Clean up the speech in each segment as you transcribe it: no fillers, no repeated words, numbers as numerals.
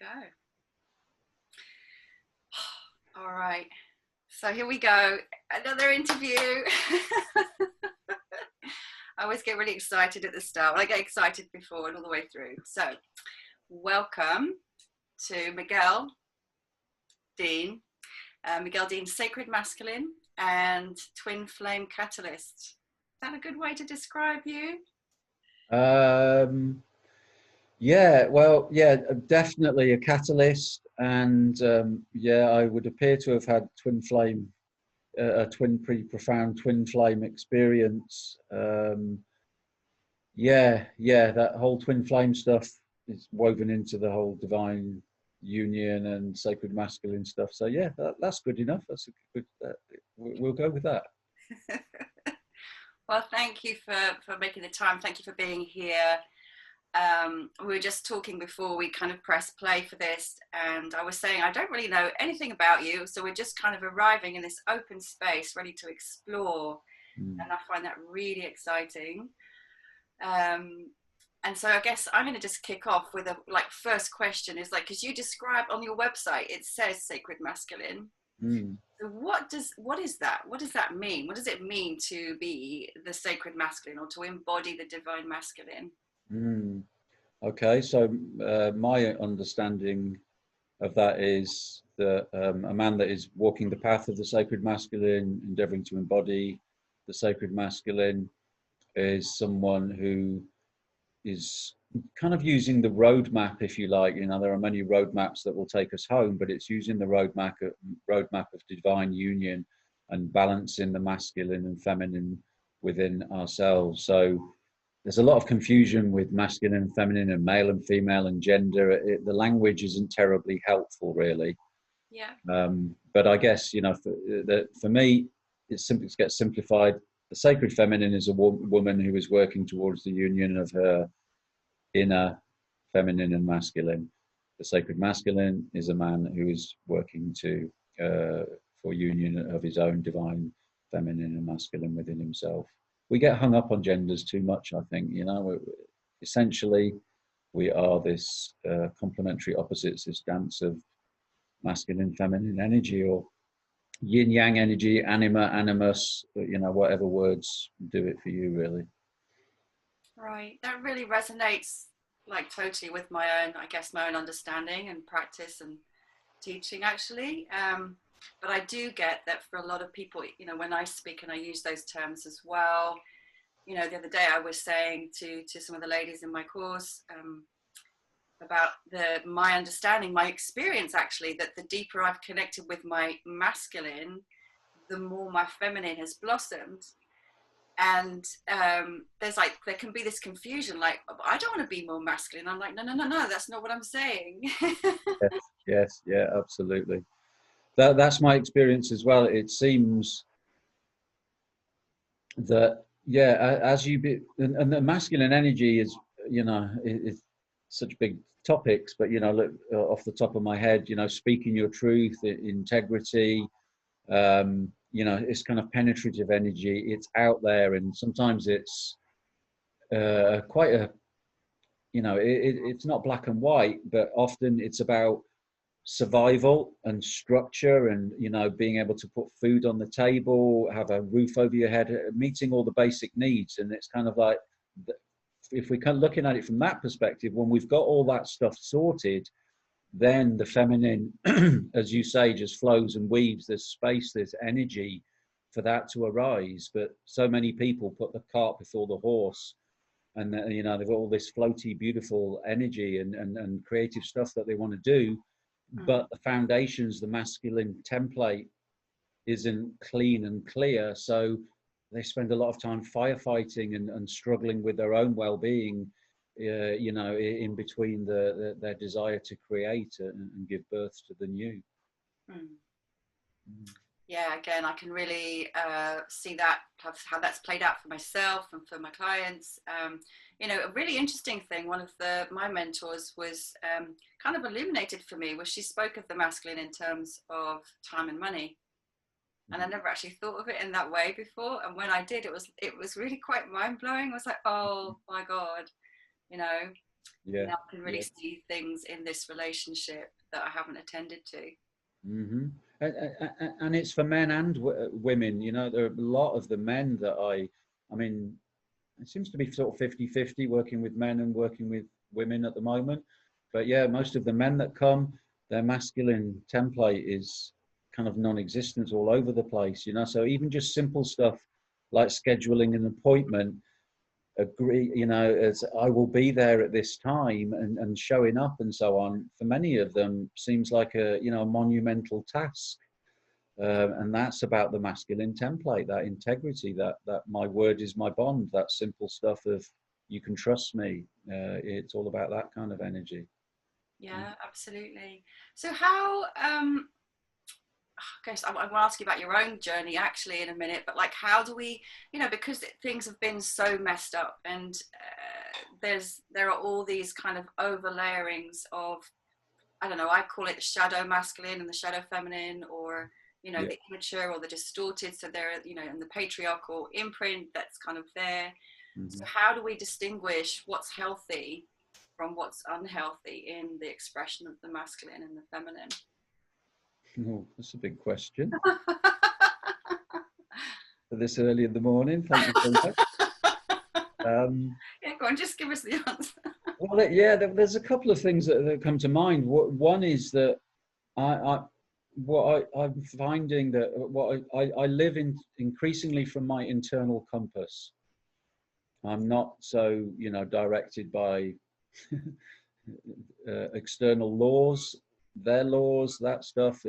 go. All right. So here we go. Another interview. I always get really excited at the start. Well, I get excited before and all the way through. So welcome to Miguel Dean. Miguel Dean, Sacred Masculine and Twin Flame Catalyst. Is that a good way to describe you? Yeah, well, yeah, definitely a catalyst, and yeah, I would appear to have had twin flame, pretty profound twin flame experience. Yeah, that whole twin flame stuff is woven into the whole divine union and sacred masculine stuff. So yeah, that's good enough. That's a good. We'll go with that. Well, thank you for making the time. Thank you for being here. We were just talking before we kind of pressed play for this, and I was saying I don't really know anything about you, so we're just kind of arriving in this open space ready to explore, and I find that really exciting. And so I guess I'm going to just kick off with a first question is because you describe on your website, it says sacred masculine. So what is that? What does that mean? What does it mean to be the sacred masculine or to embody the divine masculine? Okay, so my understanding of that is that a man that is walking the path of the sacred masculine, endeavoring to embody the sacred masculine, is someone who is kind of using the roadmap, if you like. You know, there are many roadmaps that will take us home, but it's using the roadmap of divine union and balancing the masculine and feminine within ourselves. So there's a lot of confusion with masculine and feminine and male and female and gender. The language isn't terribly helpful, really. Yeah. But I guess, you know, for me, it gets simplified. The sacred feminine is a woman who is working towards the union of her inner feminine and masculine. The sacred masculine is a man who is working for union of his own divine feminine and masculine within himself. We get hung up on genders too much, I think. You know, essentially, we are this complementary opposites, this dance of masculine, feminine energy, or yin yang energy, anima, animus, you know, whatever words do it for you, really. Right. That really resonates totally with my own understanding and practice and teaching, actually. But I do get that for a lot of people, you know, when I speak and I use those terms as well, you know, the other day I was saying to some of the ladies in my course about my understanding, my experience, actually, that the deeper I've connected with my masculine, the more my feminine has blossomed. And there can be this confusion, I don't want to be more masculine. I'm like, no, that's not what I'm saying. Yes, yeah, absolutely. That's my experience as well. It seems that, yeah, as you be, and the masculine energy is, you know, it's such big topics, but, you know, look, off the top of my head, you know, speaking your truth, integrity, you know, it's kind of penetrative energy. It's out there, and sometimes it's quite a, you know, it's not black and white, but often it's about survival and structure, and, you know, being able to put food on the table, have a roof over your head, meeting all the basic needs. And it's kind of like, if we're kind of looking at it from that perspective, when we've got all that stuff sorted, then the feminine, as you say, just flows and weaves. There's space, there's energy for that to arise. But so many people put the cart before the horse, and you know, they've got all this floaty, beautiful energy and creative stuff that they want to do, but the foundations, the masculine template, isn't clean and clear. So they spend a lot of time firefighting and struggling with their own well-being, you know, in between their desire to create and give birth to the new. Yeah, again, I can really see that, how that's played out for myself and for my clients. You know, a really interesting thing, one of my mentors was kind of illuminated for me, was she spoke of the masculine in terms of time and money. And I never actually thought of it in that way before. And when I did, it was really quite mind-blowing. I was like, oh my God, you know. Yeah. Now I can really Yeah. see things in this relationship that I haven't attended to. Hmm. And it's for men and women. You know, there are a lot of the men that I mean, it seems to be sort of 50-50 working with men and working with women at the moment. But yeah, most of the men that come, their masculine template is kind of non-existent all over the place, you know. So even just simple stuff like scheduling an appointment, agree, you know, as I will be there at this time, and showing up and so on, for many of them seems like a, you know, a monumental task. And that's about the masculine template, that integrity, that my word is my bond, that simple stuff of you can trust me. It's all about that kind of energy. Yeah, absolutely. So how I guess I will ask you about your own journey actually in a minute, but like, how do we, you know, because things have been so messed up, and there are all these kind of overlayerings of, I don't know, I call it the shadow masculine and the shadow feminine, or you know, Yeah. the immature or the distorted. So there, you know, and the patriarchal imprint that's kind of there. So Hmm. how do we distinguish what's healthy from what's unhealthy in the expression of the masculine and the feminine? Oh, that's a big question for this early in the morning. Thank you so much. Um, Yeah, go on, just give us the answer. well, yeah, there's a couple of things that come to mind. One is that I I'm finding that I live in increasingly from my internal compass. I'm not so, you know, directed by external laws, their laws, that stuff.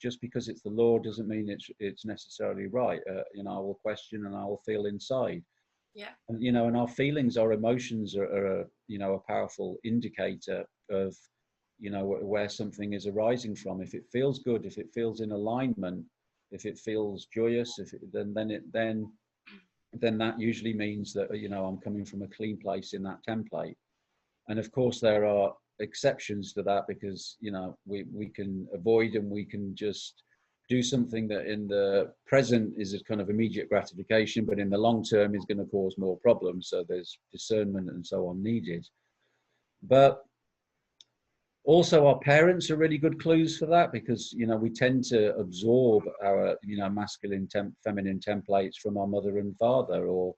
Just because it's the law doesn't mean it's necessarily right. You know, I will question and I will feel inside. Yeah. And, you know, and our feelings, our emotions are a, you know, a powerful indicator of, you know, where something is arising from. If it feels good, if it feels in alignment, if it feels joyous, if it, then that usually means that, you know, I'm coming from a clean place in that template. And of course there are exceptions to that, because, you know, we can avoid and we can just do something that in the present is a kind of immediate gratification, but in the long term is going to cause more problems. So there's discernment and so on needed. But also our parents are really good clues for that, because, you know, we tend to absorb our, you know, masculine feminine templates from our mother and father, or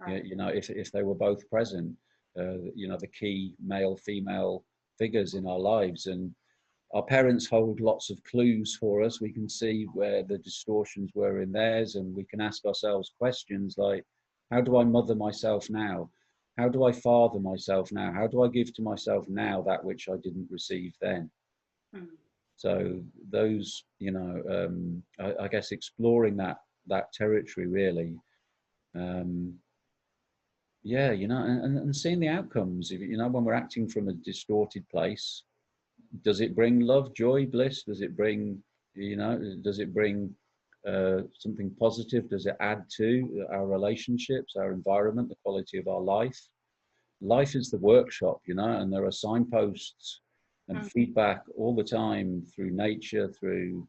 Right. you know, if they were both present, you know, the key male female figures in our lives. And our parents hold lots of clues for us. We can see where the distortions were in theirs, and we can ask ourselves questions like, how do I mother myself now? How do I father myself now? How do I give to myself now that which I didn't receive then? Hmm. So those, you know, I guess exploring that territory really. Um, yeah, you know, and seeing the outcomes. If, you know, when we're acting from a distorted place, does it bring love, joy, bliss? Does it bring, you know, does it bring something positive? Does it add to our relationships, our environment, the quality of our life? Life is the workshop, you know, and there are signposts and Hmm. feedback all the time through nature, through,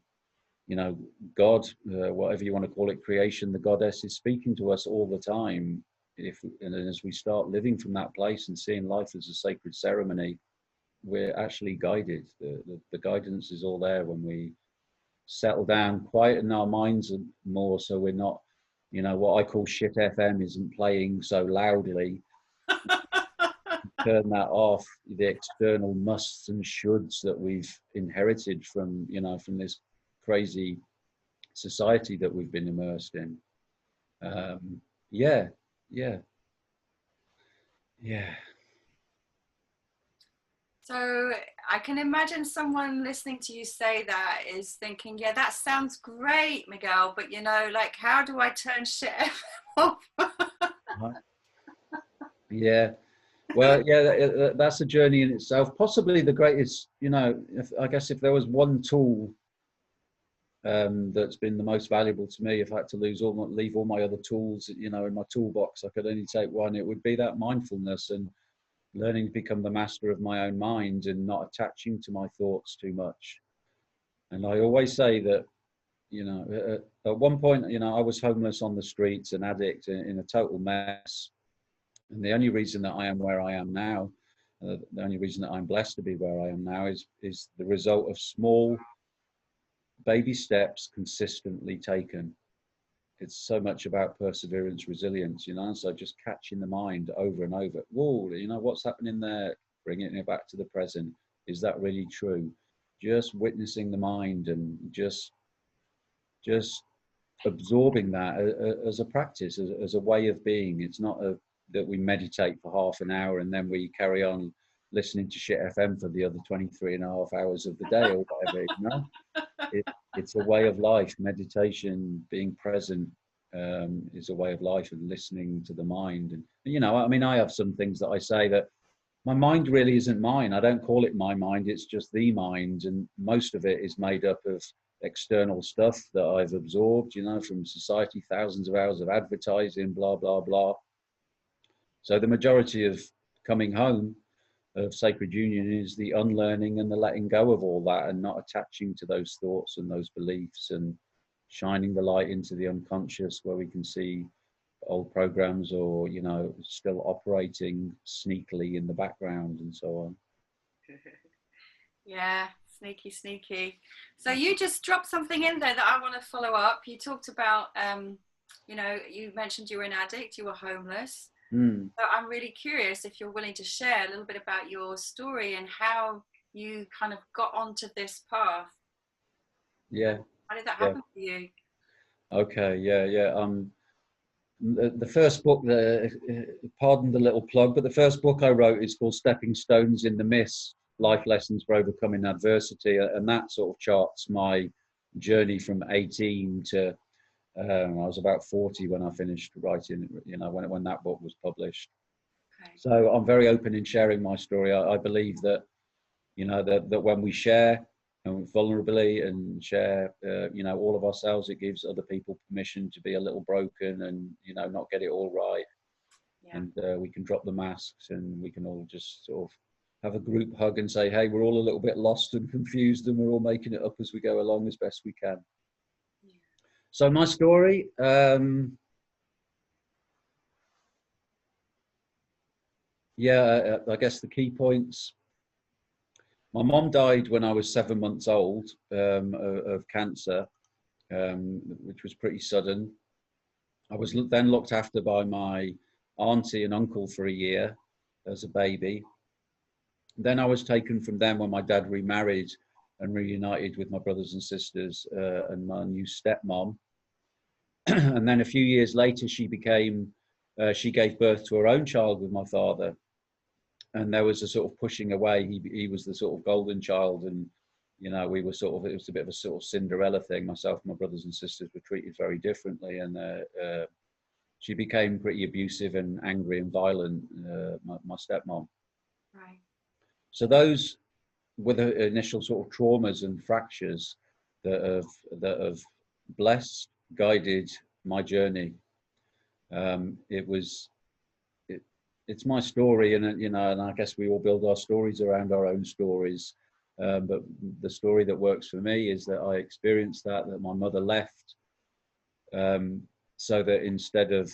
you know, God, whatever you want to call it, creation, the goddess is speaking to us all the time. If, and as we start living from that place and seeing life as a sacred ceremony, we're actually guided. The guidance is all there when we settle down, quieten our minds more, so we're not, you know, what I call shit FM isn't playing so loudly. Turn that off. The external musts and shoulds that we've inherited from, you know, from this crazy society that we've been immersed in. Yeah, yeah, yeah. So I can imagine someone listening to you say that is thinking, yeah, that sounds great, Miguel, but you know, like, how do I turn shit off? Yeah. Well, yeah, that's a journey in itself. Possibly the greatest, you know, I guess if there was one tool that's been the most valuable to me, if I had to leave all my other tools, you know, in my toolbox, I could only take one. It would be that mindfulness and learning to become the master of my own mind and not attaching to my thoughts too much. And I always say that, you know, at one point, you know, I was homeless on the streets, an addict in a total mess. And the only reason that I am where I am now The only reason that I'm blessed to be where I am now is the result of small baby steps consistently taken. It's so much about perseverance, resilience, you know. So just catching the mind over and over. Whoa, you know, what's happening there? Bringing it back to the present. Is that really true? Just witnessing the mind and just absorbing that as a practice, as a way of being. It's not that we meditate for half an hour and then we carry on listening to shit FM for the other 23 and a half hours of the day or whatever, you know. It's a way of life. Meditation, being present, is a way of life, and listening to the mind. And, you know, I mean, I have some things that I say that my mind really isn't mine. I don't call it my mind. It's just the mind. And most of it is made up of external stuff that I've absorbed, you know, from society, thousands of hours of advertising, blah, blah, blah. So the majority of coming home of sacred union is the unlearning and the letting go of all that, and not attaching to those thoughts and those beliefs, and shining the light into the unconscious where we can see old programs, or, you know, still operating sneakily in the background and so on. Yeah, sneaky, sneaky. So you just dropped something in there that I want to follow up. You talked about, you know, you mentioned you were an addict, you were homeless. So I'm really curious if you're willing to share a little bit about your story and how you kind of got onto this path. Yeah. How did that happen for you? Okay. Yeah. The first book, pardon the little plug, but the first book I wrote is called Stepping Stones in the Mist, Life Lessons for Overcoming Adversity. And that sort of charts my journey from 18 to, I was about 40 when I finished writing, you know, when that book was published. Okay. So I'm very open in sharing my story. I believe that, you know, that when we share and vulnerably and share, you know, all of ourselves, it gives other people permission to be a little broken and, you know, not get it all right. Yeah. And we can drop the masks, and we can all just sort of have a group hug and say, hey, we're all a little bit lost and confused, and we're all making it up as we go along as best we can. Yeah. So my story, I guess the key points. My mom died when I was 7 months old, of cancer, which was pretty sudden. I was then looked after by my auntie and uncle for a year as a baby. Then I was taken from them when my dad remarried and reunited with my brothers and sisters, and my new stepmom. And then a few years later, she gave birth to her own child with my father. And there was a sort of pushing away. He was the sort of golden child, and, you know, we were sort of, it was a bit of a sort of Cinderella thing. Myself and my brothers and sisters were treated very differently, and she became pretty abusive and angry and violent, my stepmom. Right. So those were the initial sort of traumas and fractures that have blessed, guided my journey. It's my story, and, you know, and I guess we all build our stories around our own stories. But the story that works for me is that I experienced that my mother left, so that instead of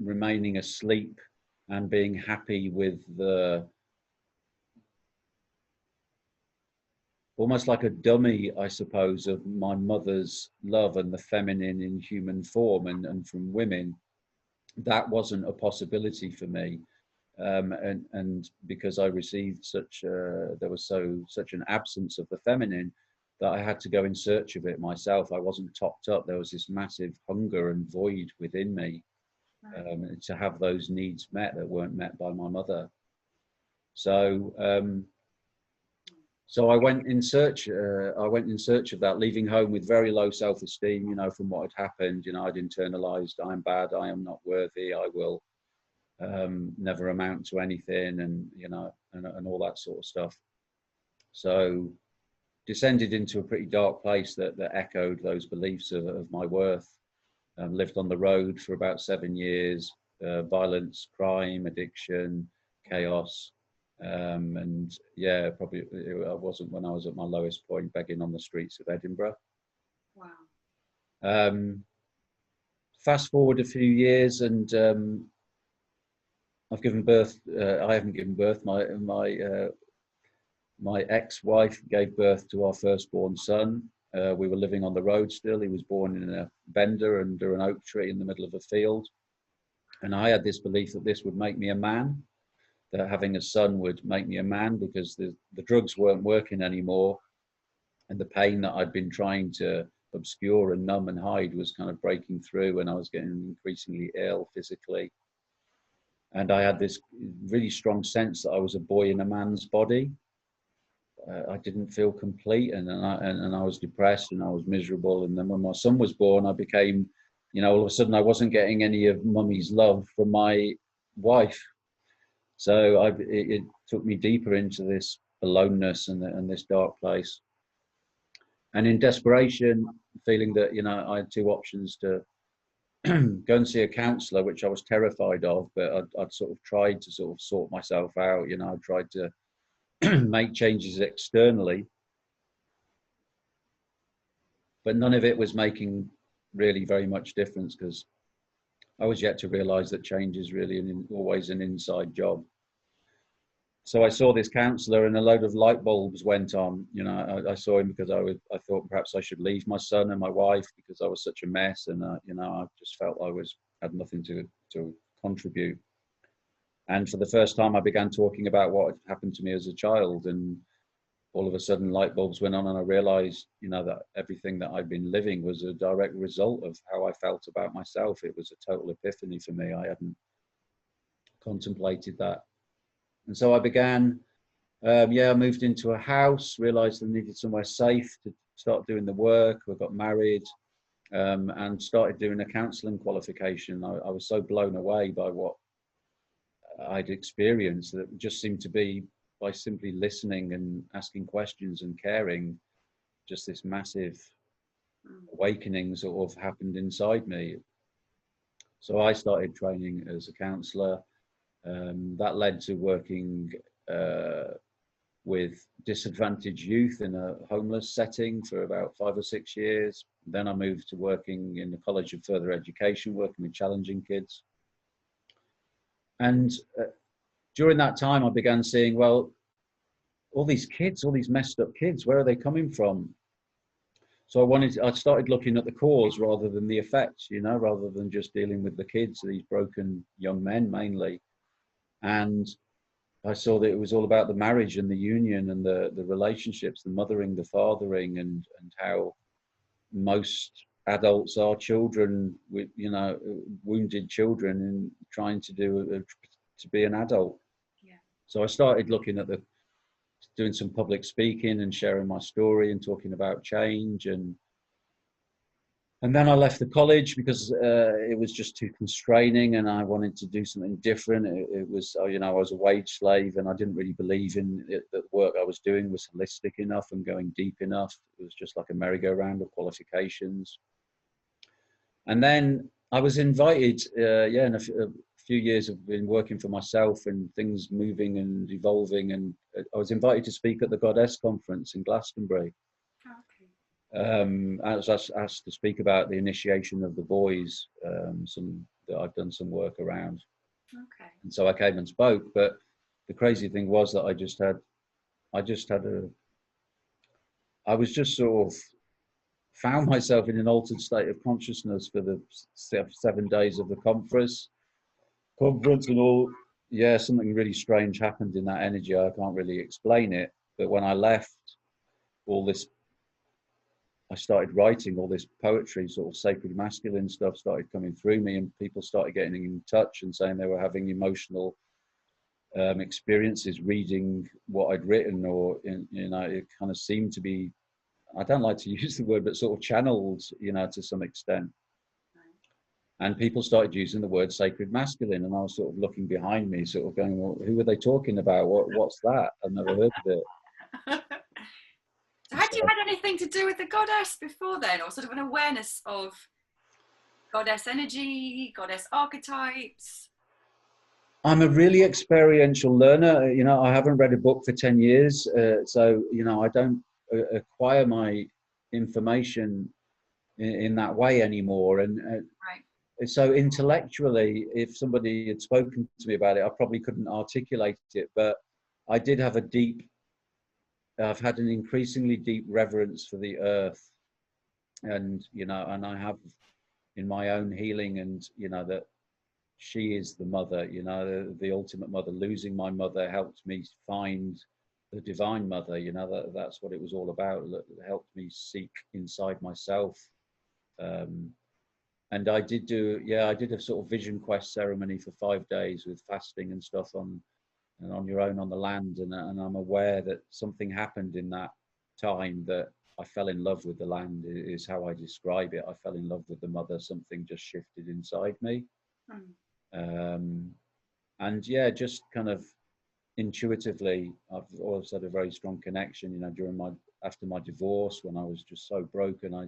remaining asleep and being happy with almost like a dummy, I suppose, of my mother's love and the feminine in human form and from women, that wasn't a possibility for me. And because I received there was such an absence of the feminine, that I had to go in search of it myself. I wasn't topped up. There was this massive hunger and void within me, to have those needs met that weren't met by my mother. So I went in search. I went in search of that, leaving home with very low self-esteem. You know, from what had happened. You know, I'd internalized, I'm bad, I am not worthy, I will never amount to anything, and, you know, and all that sort of stuff. So descended into a pretty dark place that echoed those beliefs of my worth. Lived on the road for about 7 years. Violence, crime, addiction, chaos. And yeah, probably I wasn't when I was at my lowest point, begging on the streets of Edinburgh. Wow. Fast forward a few years, and I've given birth. I haven't given birth. My ex-wife gave birth to our firstborn son. We were living on the road still. He was born in a bender under an oak tree in the middle of a field. And I had this belief that this would make me a man, that having a son would make me a man, because the drugs weren't working anymore. And the pain that I'd been trying to obscure and numb and hide was kind of breaking through, and I was getting increasingly ill physically. And I had this really strong sense that I was a boy in a man's body. I didn't feel complete, and I was depressed and I was miserable. And then when my son was born, I became, all of a sudden I wasn't getting any of mummy's love from my wife. So it took me deeper into this aloneness and this dark place. And in desperation, feeling that, I had two options: to go and see a counsellor, which I was terrified of, but I'd sort of tried to sort of sort myself out. I tried to make changes externally, but none of it was making really very much difference, because I was yet to realize that change is really always an inside job. So I saw this counsellor, and a load of light bulbs went on. I saw him because I thought perhaps I should leave my son and my wife because I was such a mess, and I just felt I had nothing to contribute. And for the first time, I began talking about what had happened to me as a child, and all of a sudden light bulbs went on, and I realized, that everything that I'd been living was a direct result of how I felt about myself. It was a total epiphany for me. I hadn't contemplated that. And so I began, I moved into a house, realized I needed somewhere safe to start doing the work. I got married, and started doing a counseling qualification. I was so blown away by what I'd experienced that it just seemed to be, by simply listening and asking questions and caring, just this massive awakening sort of happened inside me. So I started training as a counsellor. That led to working with disadvantaged youth in a homeless setting for about 5 or 6 years. Then I moved to working in the College of Further Education, working with challenging kids. And during that time, I began seeing, well, all these kids, all these messed up kids, where are they coming from? So I started looking at the cause rather than the effects, rather than just dealing with the kids, these broken young men mainly. And I saw that it was all about the marriage and the union and the relationships, the mothering, the fathering, and how most adults are children with, wounded children and trying to to be an adult. Yeah. So I started looking at doing some public speaking and sharing my story and talking about change. And then I left the college because it was just too constraining, and I wanted to do something different. It was, I was a wage slave, and I didn't really believe in it, that the work I was doing was holistic enough and going deep enough. It was just like a merry-go-round of qualifications. And then I was invited, in a few years of been working for myself and things moving and evolving, and I was invited to speak at the Goddess Conference in Glastonbury. Okay. I was asked to speak about the initiation of the boys, that I've done some work around. Okay. And so I came and spoke, but the crazy thing was that I was just sort of found myself in an altered state of consciousness for the 7 days of the conference and all. Yeah, something really strange happened in that energy. I can't really explain it, but when I left, I started writing all this poetry, sort of sacred masculine stuff started coming through me, and people started getting in touch and saying they were having emotional experiences reading what I'd written, or it kind of seemed to be, I don't like to use the word, but sort of channeled, to some extent. And people started using the word sacred masculine, and I was sort of looking behind me, sort of going, well, who are they talking about? What's that? I've never heard of it. So had you had anything to do with the goddess before then, or sort of an awareness of goddess energy, goddess archetypes? I'm a really experiential learner. I haven't read a book for 10 years. So, I don't acquire my information in that way anymore. And Right. so intellectually, if somebody had spoken to me about it, I probably couldn't articulate it, but I did have I've had an increasingly deep reverence for the earth, and and I have in my own healing, and that she is the mother, the ultimate mother. Losing my mother helped me find the divine mother, that's what it was all about. It helped me seek inside myself. And I did a sort of vision quest ceremony for 5 days with fasting and stuff on your own on the land. And I'm aware that something happened in that time, that I fell in love with the land, is how I describe it. I fell in love with the mother. Something just shifted inside me. And yeah, just kind of intuitively, I've always had a very strong connection, after my divorce, when I was just so broken. I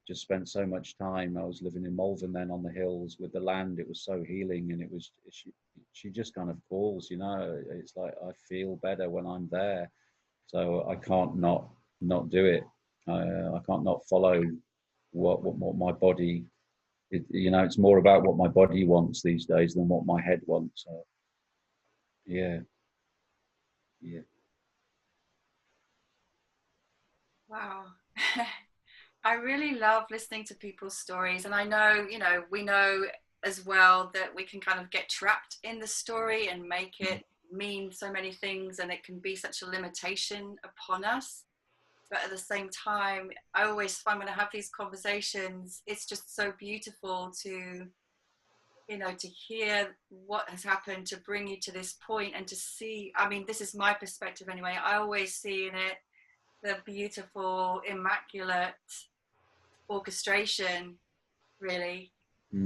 just spent so much time. I was living in Malvern then, on the hills with the land. It was so healing, and she just kind of calls, it's like I feel better when I'm there. So I can't not do it. I can't not follow what my body. It's more about what my body wants these days than what my head wants. So, yeah. Wow. I really love listening to people's stories. And I know, we know as well that we can kind of get trapped in the story and make it mean so many things, and it can be such a limitation upon us. But at the same time, I always find when I have these conversations, it's just so beautiful to, to hear what has happened to bring you to this point, and to see, I mean, this is my perspective anyway. I always see in it the beautiful, immaculate orchestration, really,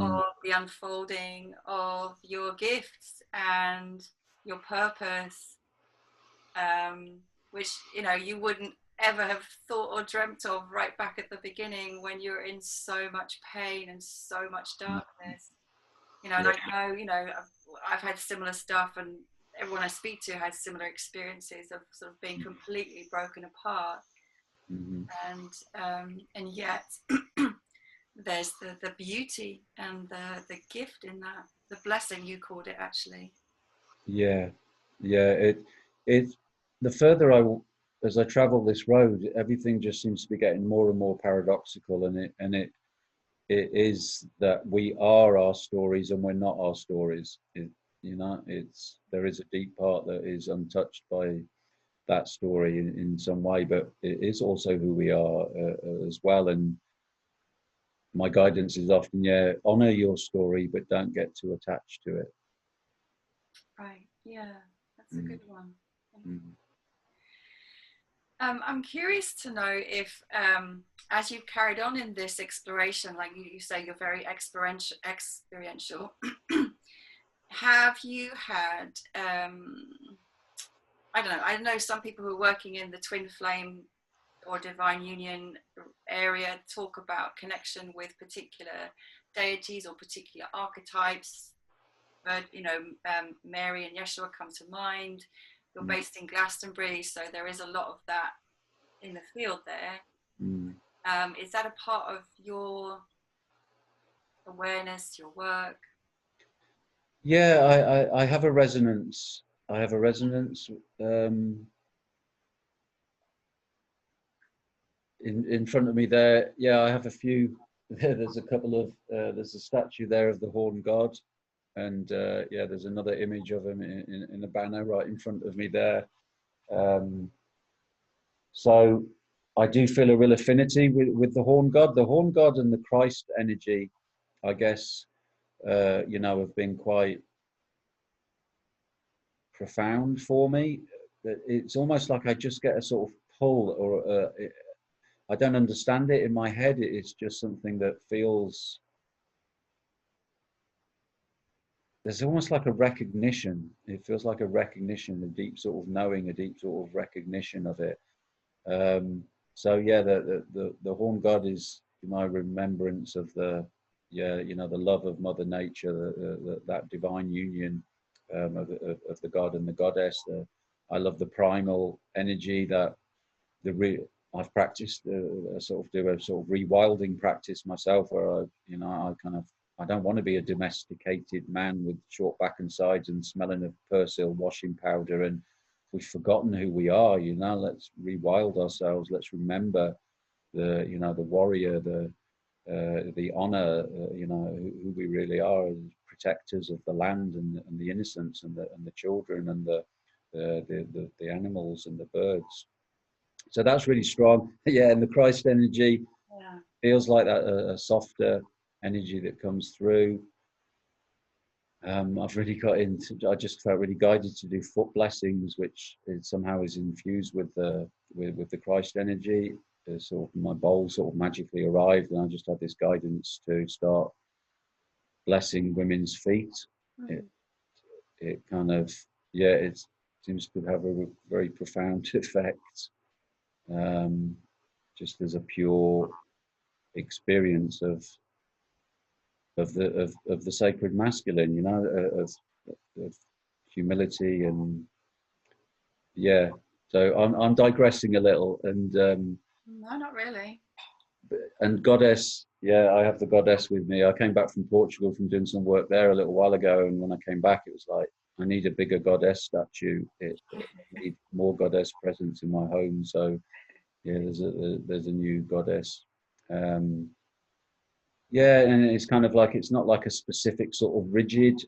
of the unfolding of your gifts and your purpose, which you wouldn't ever have thought or dreamt of right back at the beginning, when you're in so much pain and so much darkness. And I know, I've had similar stuff, and everyone I speak to has similar experiences of sort of being completely broken apart. And yet there's the beauty and the gift in that, the blessing, you called it, actually. Yeah. It the further as I travel this road, everything just seems to be getting more and more paradoxical, and it is that we are our stories and we're not our stories. There is a deep part that is untouched by that story in some way, but it is also who we are as well. And my guidance is often, honor your story, but don't get too attached to it. Right. Yeah, that's a good one. I'm curious to know if, as you've carried on in this exploration, like you say, you're very experiential. Have you had, I don't know, I know some people who are working in the twin flame or divine union area talk about connection with particular deities or particular archetypes. But Mary and Yeshua come to mind. You're based in Glastonbury, so there is a lot of that in the field there. Is that a part of your awareness, your work? Yeah, I have a resonance. In front of me there. Yeah, I have a few. There's a couple of there's a statue there of the Horn God, and there's another image of him in a banner right in front of me there. So I do feel a real affinity with the Horn God. The Horn God and the Christ energy, I guess, have been quite profound for me. It's almost like I just get a sort of pull, or I don't understand it in my head. It's just something that feels, there's almost like a recognition. It feels like a recognition, a deep sort of knowing, a deep sort of recognition of it. So yeah, the Horn God is my remembrance of the love of Mother Nature, that divine union of the God and the Goddess. I love the primal energy that I've practiced. I sort of do a sort of rewilding practice myself, where I I don't want to be a domesticated man with short back and sides and smelling of Persil washing powder, and we've forgotten who we are. Let's rewild ourselves. Let's remember the warrior, the honor, who we really are as protectors of the land and the innocents and the children and the animals and the birds. So that's really strong. Yeah, and the Christ energy feels like that, a softer energy that comes through. I've really I just felt really guided to do foot blessings, which somehow is infused with the Christ energy. Sort of my bowl sort of magically arrived, and I just had this guidance to start blessing women's feet. It kind of, it seems to have a very profound effect, just as a pure experience of the sacred masculine, of humility. And so I'm digressing a little, and no, not really. And goddess, I have the goddess with me. I came back from Portugal from doing some work there a little while ago, and when I came back, it was like, I need a bigger goddess statue. I need more goddess presence in my home. So there's a new goddess. And it's kind of like, it's not like a specific sort of rigid,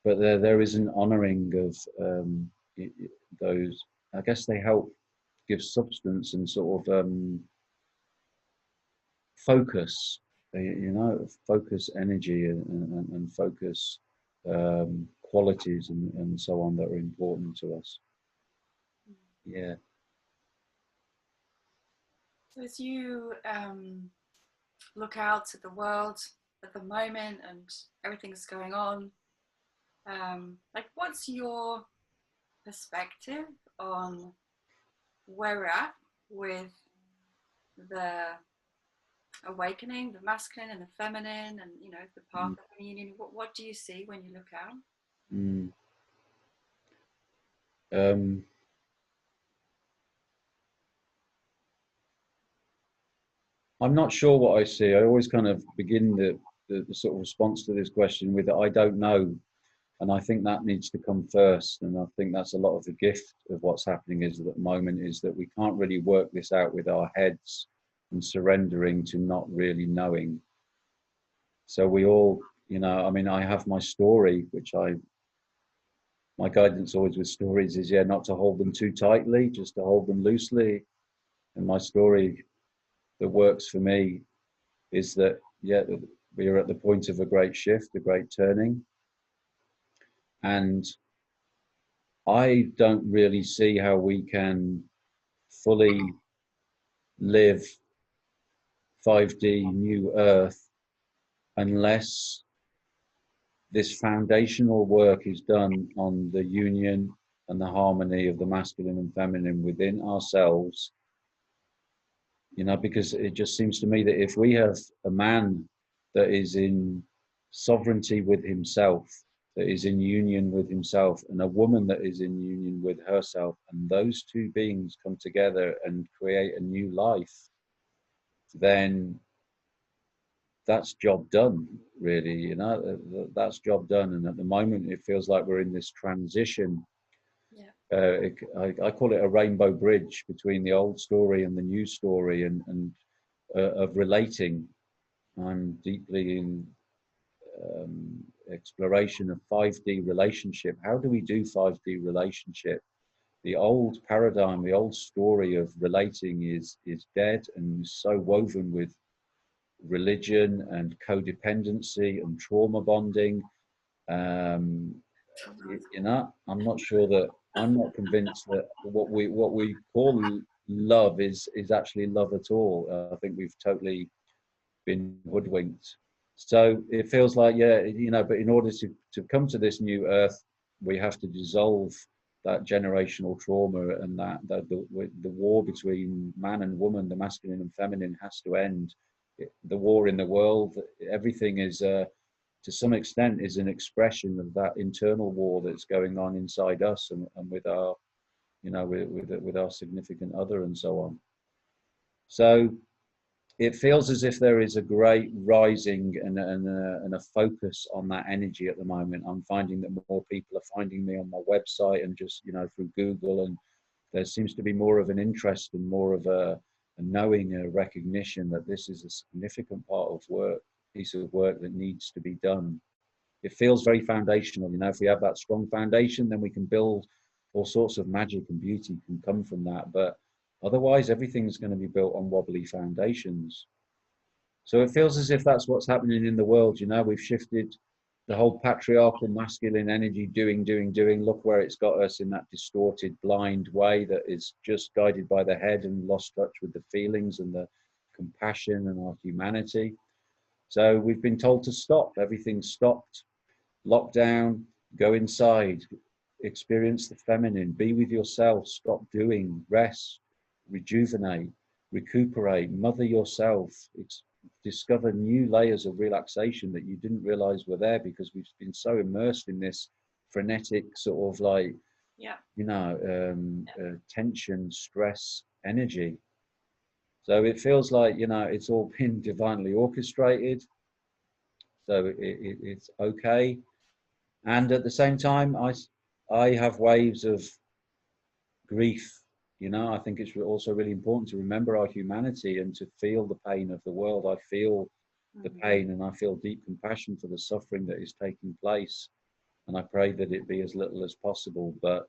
but there is an honoring of those. I guess they help give substance and sort of focus, focus energy and focus qualities and so on that are important to us. Yeah. So as you look out at the world at the moment and everything's going on, like, what's your perspective on where we're at with the awakening, the masculine and the feminine, and the path of communion? What do you see when you look out? I'm not sure what I see. I always kind of begin the sort of response to this question with, I don't know. And I think that needs to come first. And I think that's a lot of the gift of what's happening is at the moment, is that we can't really work this out with our heads and surrendering to not really knowing. So we all, I have my story, which my guidance always with stories is, not to hold them too tightly, just to hold them loosely. And my story that works for me is that, we are at the point of a great shift, a great turning. And I don't really see how we can fully live 5D New Earth unless this foundational work is done on the union and the harmony of the masculine and feminine within ourselves. Because it just seems to me that if we have a man that is in sovereignty with himself, that is in union with himself, and a woman that is in union with herself, and those two beings come together and create a new life, then that's job done, really. That's job done. And at the moment, it feels like we're in this transition. I call it a rainbow bridge between the old story and the new story, and of relating. I'm deeply in exploration of 5D relationship. How do we do 5D relationship? The old paradigm, the old story of relating is dead and so woven with religion and codependency and trauma bonding. I'm not sure that, I'm not convinced that what we call love is actually love at all. I think we've totally been hoodwinked. So it feels like, but in order to come to this new earth, we have to dissolve that generational trauma, and that the war between man and woman, the masculine and feminine, has to end. The war in the world, everything is to some extent is an expression of that internal war that's going on inside us and with our, with our significant other and so on. So it feels as if there is a great rising and a focus on that energy at the moment. I'm finding that more people are finding me on my website and just, you know, through Google, and there seems to be more of an interest and more of a knowing, a recognition that this is a significant part of work, piece of work that needs to be done. It feels very foundational. You know, if we have that strong foundation, then we can build all sorts of magic and beauty can come from that. But otherwise, everything's going to be built on wobbly foundations. So it feels as if that's what's happening in the world. You know, we've shifted the whole patriarchal masculine energy, doing, doing, doing. Look where it's got us, in that distorted, blind way that is just guided by the head and lost touch with the feelings and the compassion and our humanity. So we've been told to stop. Everything's stopped. Lock down, go inside, experience the feminine, be with yourself, stop doing, rest, rejuvenate, recuperate, mother yourself, discover new layers of relaxation that you didn't realize were there, because we've been so immersed in this frenetic sort of like, you know, tension, stress, energy. So it feels like, you know, it's all been divinely orchestrated. So it's okay. And at the same time, I have waves of grief. You know, I think it's also really important to remember our humanity and to feel the pain of the world. I feel the pain, and I feel deep compassion for the suffering that is taking place. And I pray that it be as little as possible. But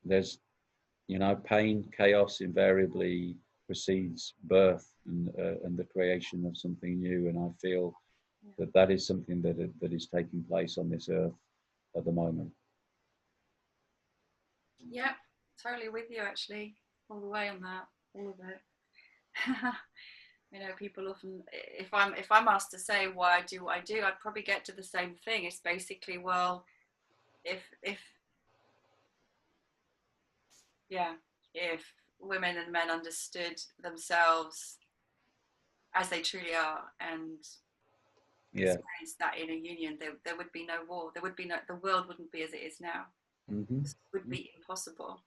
there's, you know, pain, chaos invariably precedes birth and the creation of something new. And I feel that that is something that is taking place on this earth at the moment. Yeah, totally with you actually, all the way on that, all of it. You know, people often, if I'm asked to say why I do what I do, I'd probably get to the same thing. It's basically, well, if yeah, if women and men understood themselves as they truly are and experienced that inner union, there would be no war. There would be no, the world wouldn't be as it is now. It would be impossible.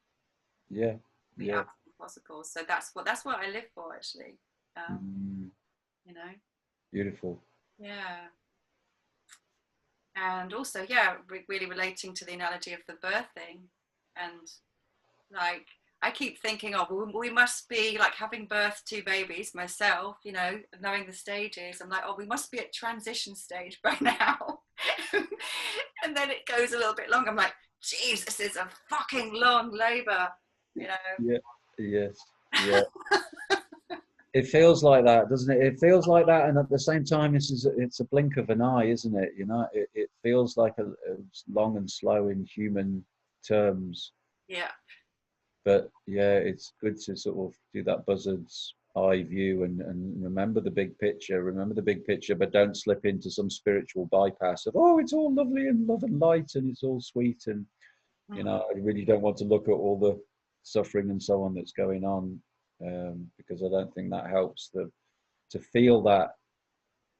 Yeah, It'd be absolutely impossible. So that's what I live for, actually. You know. Beautiful. Yeah. And also, yeah, really relating to the analogy of the birthing, and like I keep thinking, oh, we must be like having birth two babies myself, you know, knowing the stages. I'm like, oh, we must be at transition stage by now. And then it goes a little bit longer. I'm like, geez, this is a fucking long labor, you know. Yeah. Yes. Yeah. It feels like that, doesn't it? It feels like that, and at the same time, it's a blink of an eye, isn't it? You know, it feels like a long and slow in human terms. Yeah. But yeah, it's good to sort of do that buzzard's eye view and remember the big picture, but don't slip into some spiritual bypass of, oh, it's all lovely and love and light and it's all sweet. And, you know, I really don't want to look at all the suffering and so on that's going on, because I don't think that helps. To feel that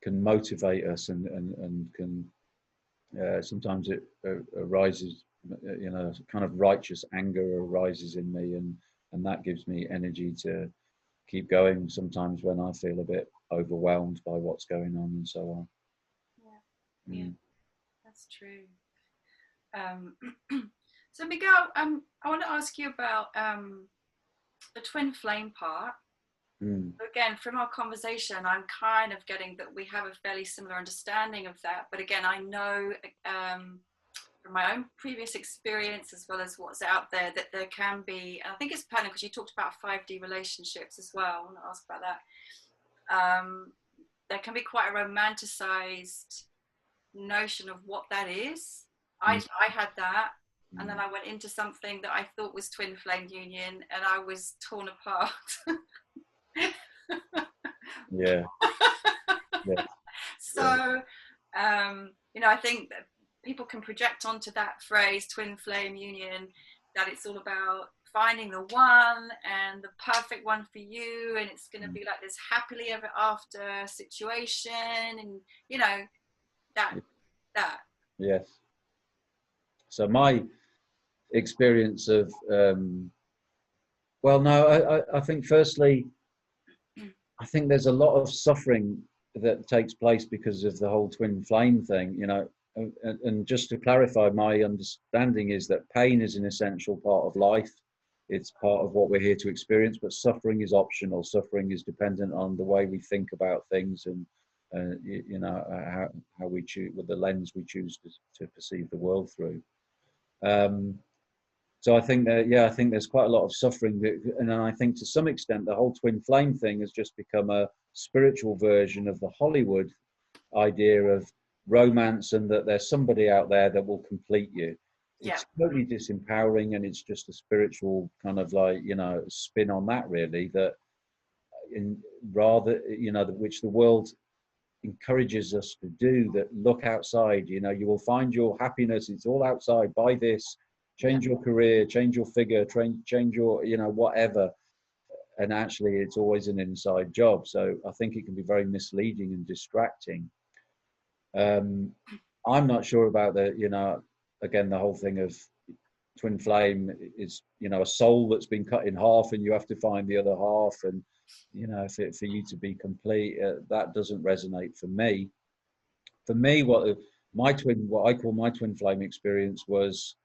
can motivate us and can, sometimes it arises, you know, kind of righteous anger arises in me, and that gives me energy to keep going sometimes when I feel a bit overwhelmed by what's going on and so on. Yeah, that's true. So Miguel, I want to ask you about the twin flame part. Again, from our conversation, I'm kind of getting that we have a fairly similar understanding of that. But again, I know from my own previous experience, as well as what's out there, that there can be, and I think it's pertinent because you talked about 5D relationships as well. I want to ask about that. There can be quite a romanticized notion of what that is. I had that. And then I went into something that I thought was twin flame union, and I was torn apart. Yeah. So, you know, I think that people can project onto that phrase, twin flame union, that it's all about finding the one and the perfect one for you, and it's going to be like this happily ever after situation, and you know, that. Yes. So my experience of, well, no, I think firstly, I think there's a lot of suffering that takes place because of the whole twin flame thing, you know. And just to clarify, my understanding is that pain is an essential part of life. It's part of what we're here to experience, but suffering is optional. Suffering is dependent on the way we think about things and, you know, how we choose, with the lens we choose to perceive the world through. So I think that, yeah, I think there's quite a lot of suffering. And then I think to some extent, the whole twin flame thing has just become a spiritual version of the Hollywood idea of romance, and that there's somebody out there that will complete you. Yeah. It's totally disempowering, and it's just a spiritual kind of, like, you know, spin on that, really, that in rather, you know, which the world encourages us to do, that look outside, you know, you will find your happiness, it's all outside, buy this, change your career, change your figure, change your, you know, whatever. And actually it's always an inside job. So I think it can be very misleading and distracting. I'm not sure about the, you know, again, the whole thing of twin flame is, you know, a soul that's been cut in half and you have to find the other half, and, you know, for you to be complete, that doesn't resonate for me. For me, what I call my twin flame experience was,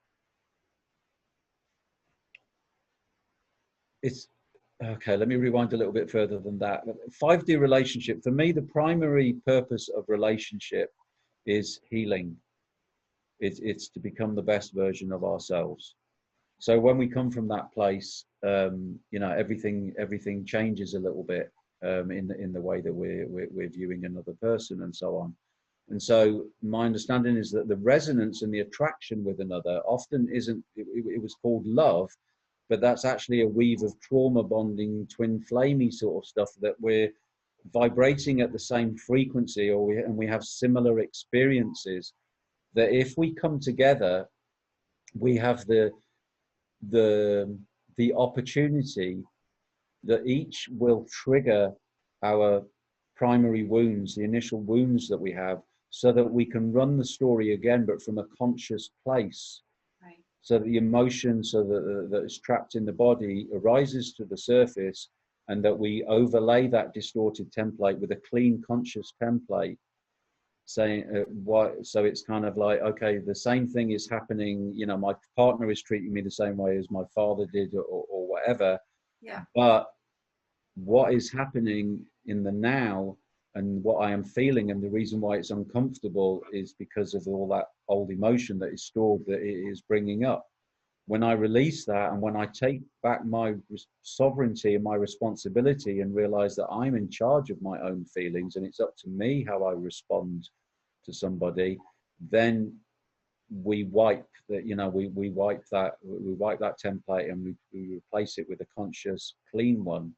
it's okay. Let me rewind a little bit further than that. 5D relationship, for me, the primary purpose of relationship is healing. It's to become the best version of ourselves. So when we come from that place, you know, everything changes a little bit, in the way that we're viewing another person and so on. And so my understanding is that the resonance and the attraction with another often isn't, it was called love, but that's actually a weave of trauma bonding, twin flamey sort of stuff, that we're vibrating at the same frequency, and we have similar experiences, that if we come together, we have the opportunity that each will trigger our primary wounds, the initial wounds that we have, so that we can run the story again, but from a conscious place. Right. So that the emotion, so that is trapped in the body, arises to the surface, and that we overlay that distorted template with a clean, conscious template, saying what. So it's kind of like, okay, the same thing is happening. You know, my partner is treating me the same way as my father did, or whatever. Yeah. But what is happening in the now, and what I am feeling, and the reason why it's uncomfortable, is because of all that old emotion that is stored, that it is bringing up. When I release that, and when I take back my sovereignty and my responsibility, and realize that I'm in charge of my own feelings, and it's up to me how I respond to somebody, then we wipe that, you know, we wipe that template, and we replace it with a conscious, clean one,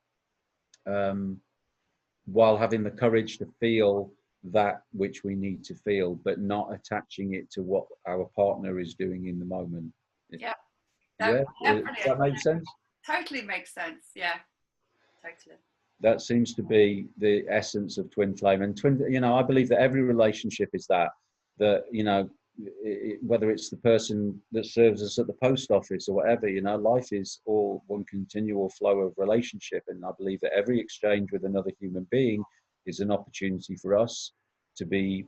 while having the courage to feel that which we need to feel, but not attaching it to what our partner is doing in the moment. Yeah. Yeah, does Brilliant. that make sense? Totally makes sense. Yeah, totally. That seems to be the essence of twin flame. And twin, you know, I believe that every relationship is that, you know, whether it's the person that serves us at the post office or whatever, you know, life is all one continual flow of relationship. And I believe that every exchange with another human being is an opportunity for us to be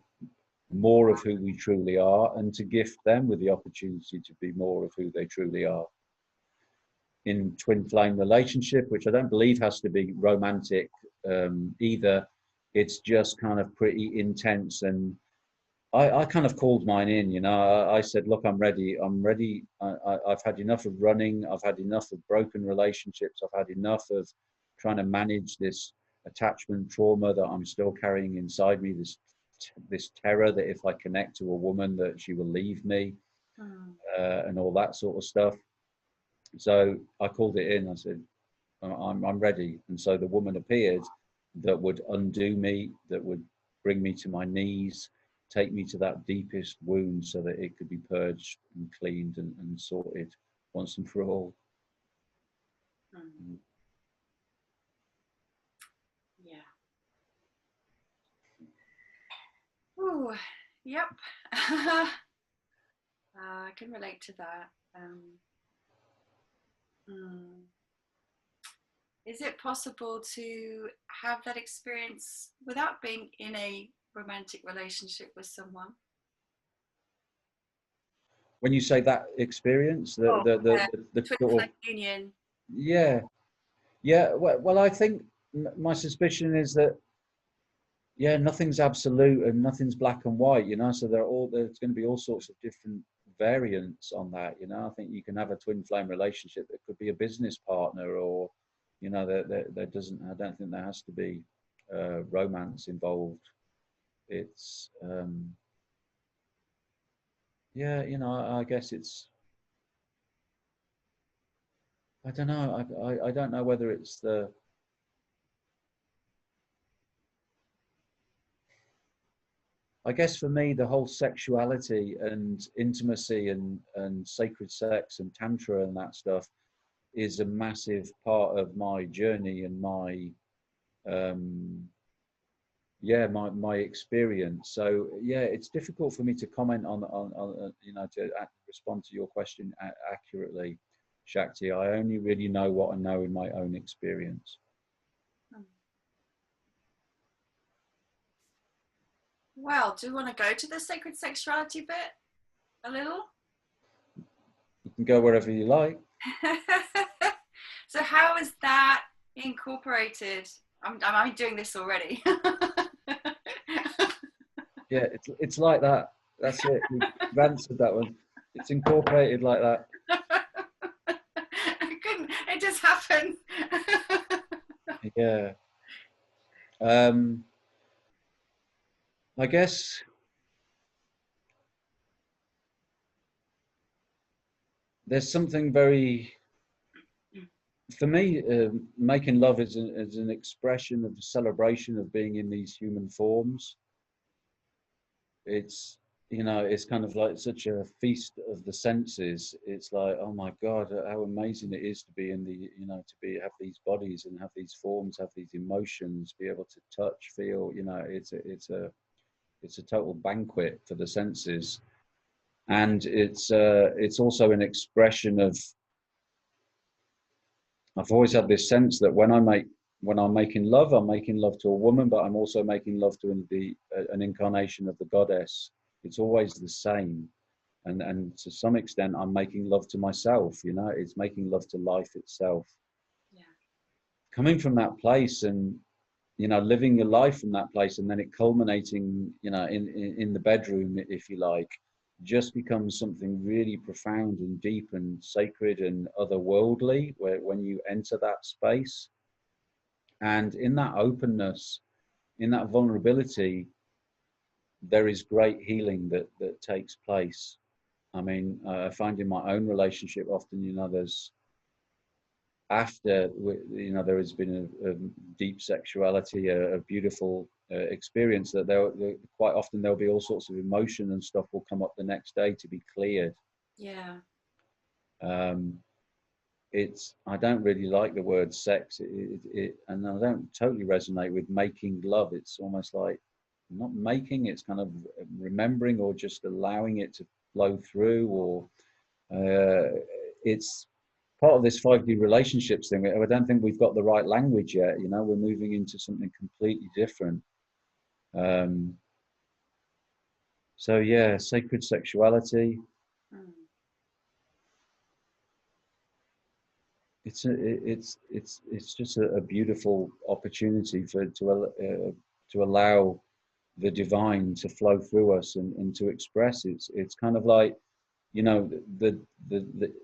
more of who we truly are, and to gift them with the opportunity to be more of who they truly are. In twin flame relationship, which I don't believe has to be romantic, either, it's just kind of pretty intense. And I kind of called mine in, you know. I said, look, I'm ready. I've had enough of running. I've had enough of broken relationships. I've had enough of trying to manage this attachment trauma that I'm still carrying inside me, this terror that if I connect to a woman, that she will leave me, and all that sort of stuff. So I called it in. I said, I'm ready. And so the woman appeared that would undo me, that would bring me to my knees, take me to that deepest wound, so that it could be purged and cleaned and sorted once and for all. Yeah. Oh, yep. I can relate to that. Is it possible to have that experience without being in a romantic relationship with someone? When you say that experience, Oh, the twin sort flame of, union. yeah, yeah. Well, I think my suspicion is that, yeah, nothing's absolute and nothing's black and white, you know. So there's going to be all sorts of different variants on that, you know. I think you can have a twin flame relationship that could be a business partner, or, you know, there doesn't. I don't think there has to be romance involved. It's yeah, you know. I guess it's. I don't know. I don't know whether it's the. I guess for me, the whole sexuality and intimacy and sacred sex and tantra and that stuff is a massive part of my journey and my um yeah, my experience. So yeah, it's difficult for me to comment on you know, to respond to your question accurately, Shakti. I only really know what I know in my own experience. Well, do you want to go to the sacred sexuality bit a little? You can go wherever you like. So how is that incorporated? I'm doing this already. Yeah, it's like that. That's it. You've answered that one. It's incorporated like that. I couldn't, it just happened. Yeah. Um, I guess there's something very, for me, making love is an expression of the celebration of being in these human forms. It's, you know, it's kind of like such a feast of the senses. It's like, oh my God, how amazing it is to be in the, you know, to be, have these bodies and have these forms, have these emotions, be able to touch, feel, you know, it's a total banquet for the senses. And it's also an expression of, I've always had this sense that when I'm making love, I'm making love to a woman, but I'm also making love to an incarnation of the goddess. It's always the same, and to some extent, I'm making love to myself. You know, it's making love to life itself. Yeah. Coming from that place, and, you know, living your life from that place, and then it culminating, you know, in the bedroom, if you like, just becomes something really profound and deep and sacred and otherworldly, where when you enter that space, and in that openness, in that vulnerability, there is great healing that takes place. I mean, I find in my own relationship often, you know, there's, after, you know, there has been a deep sexuality, a beautiful experience, that quite often there'll be all sorts of emotion and stuff will come up the next day to be cleared. Yeah. um, it's, I don't really like the word sex, and I don't totally resonate with making love. It's almost like not making, it's kind of remembering or just allowing it to flow through, or it's part of this 5D relationships thing. I don't think we've got the right language yet. You know, we're moving into something completely different. Um, so yeah, sacred sexuality. Mm. It's just a beautiful opportunity to allow the divine to flow through us and to express. It's kind of like, you know, the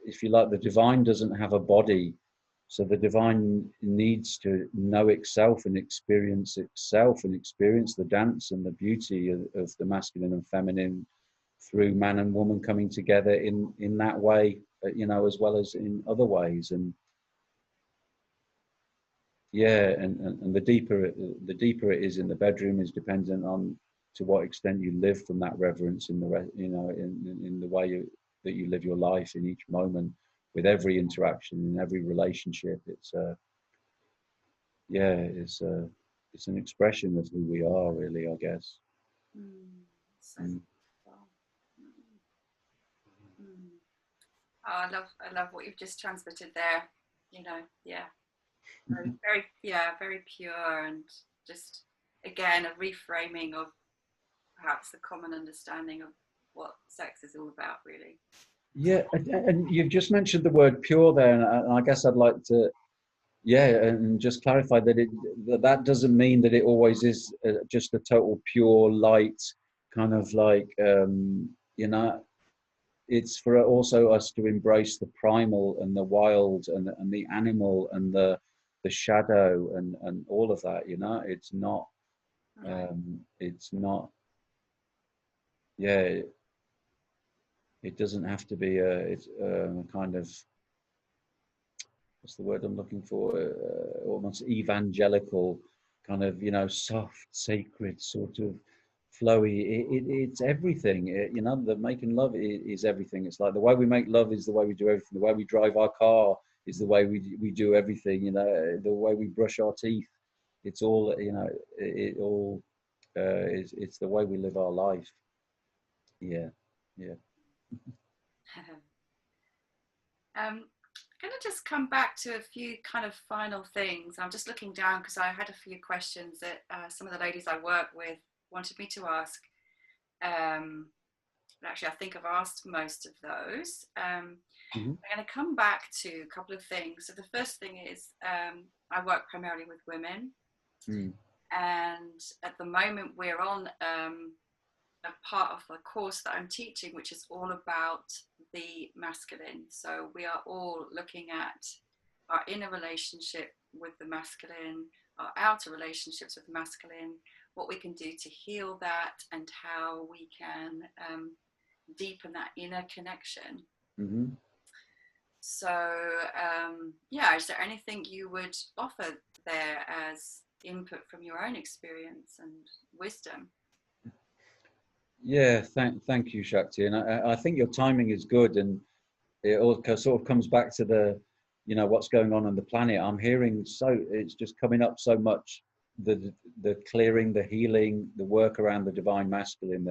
if you like, the divine doesn't have a body, so the divine needs to know itself and experience the dance and the beauty of the masculine and feminine through man and woman coming together in that way, you know, as well as in other ways. And yeah, and the deeper it is in the bedroom is dependent on to what extent you live from that reverence in you know, in the way that you live your life in each moment, with every interaction, in every relationship. It's yeah, it's an expression of who we are, really, I guess. Mm. So Mm. beautiful. Mm. Oh, I love what you've just transmitted there. You know, yeah. Very, yeah, very pure, and just again a reframing of perhaps the common understanding of what sex is all about, really. Yeah, and you've just mentioned the word pure there, and I guess I'd like to, yeah, and just clarify that that doesn't mean that it always is just a total pure light, kind of like, you know, it's for also us to embrace the primal and the wild and the animal and the shadow and all of that. You know, Right. it's not, yeah, it doesn't have to be a, it's kind of, what's the word I'm looking for? Almost evangelical, kind of, you know, soft, sacred, sort of flowy. It's everything. You know, the making love is everything. It's like the way we make love is the way we do everything. The way we drive our car is the way we do everything. You know, the way we brush our teeth. It's all, you know, it all it's the way we live our life. Yeah, yeah. I'm going to just come back to a few kind of final things. I'm just looking down because I had a few questions that some of the ladies I work with wanted me to ask. But actually, I think I've asked most of those. Mm-hmm. I'm going to come back to a couple of things. So the first thing is I work primarily with women. Mm. And at the moment, we're on a part of the course that I'm teaching, which is all about the masculine. So we are all looking at our inner relationship with the masculine, our outer relationships with the masculine, what we can do to heal that, and how we can deepen that inner connection. Mm-hmm. So, yeah, is there anything you would offer there as input from your own experience and wisdom? Yeah, thank you, Shakti. And I think your timing is good, and it all sort of comes back to the, you know, what's going on the planet. I'm hearing it's just coming up so much, the clearing, the healing, the work around the divine masculine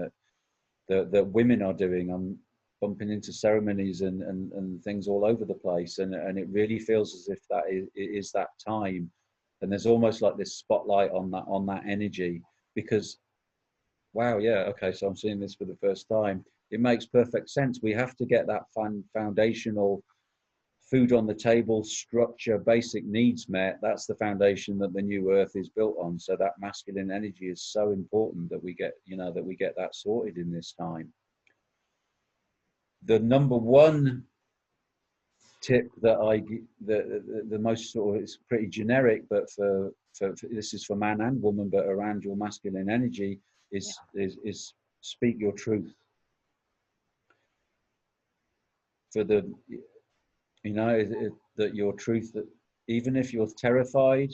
that women are doing. I'm bumping into ceremonies and things all over the place, and it really feels as if that is that time, and there's almost like this spotlight on that energy, because wow, yeah, okay, so I'm seeing this for the first time. It makes perfect sense. We have to get that foundational food on the table, structure, basic needs met. That's the foundation that the new earth is built on. So that masculine energy is so important that we get, you know, that we get that sorted in this time. The number one tip that the most sort of, it's pretty generic, but for this is for man and woman, but around your masculine energy Yeah. is speak your truth. For the, you know, that your truth, that even if you're terrified,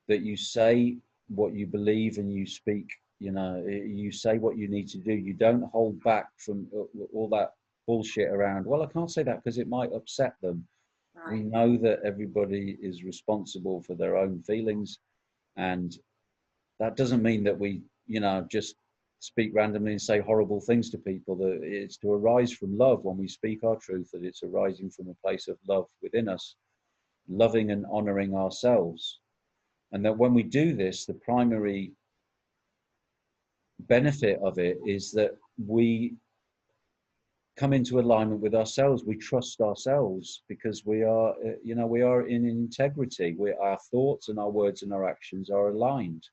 that you say what you believe and you speak, you know, you say what you need to do. You don't hold back from all that bullshit around, well, I can't say that because it might upset them. We Right. know that everybody is responsible for their own feelings, and that doesn't mean that we, you know, just speak randomly and say horrible things to people. That it's to arise from love when we speak our truth, that it's arising from a place of love within us, loving and honoring ourselves. And that when we do this, the primary benefit of it is that we come into alignment with ourselves. We trust ourselves because we are, you know, we are in integrity. Our thoughts and our words and our actions are aligned.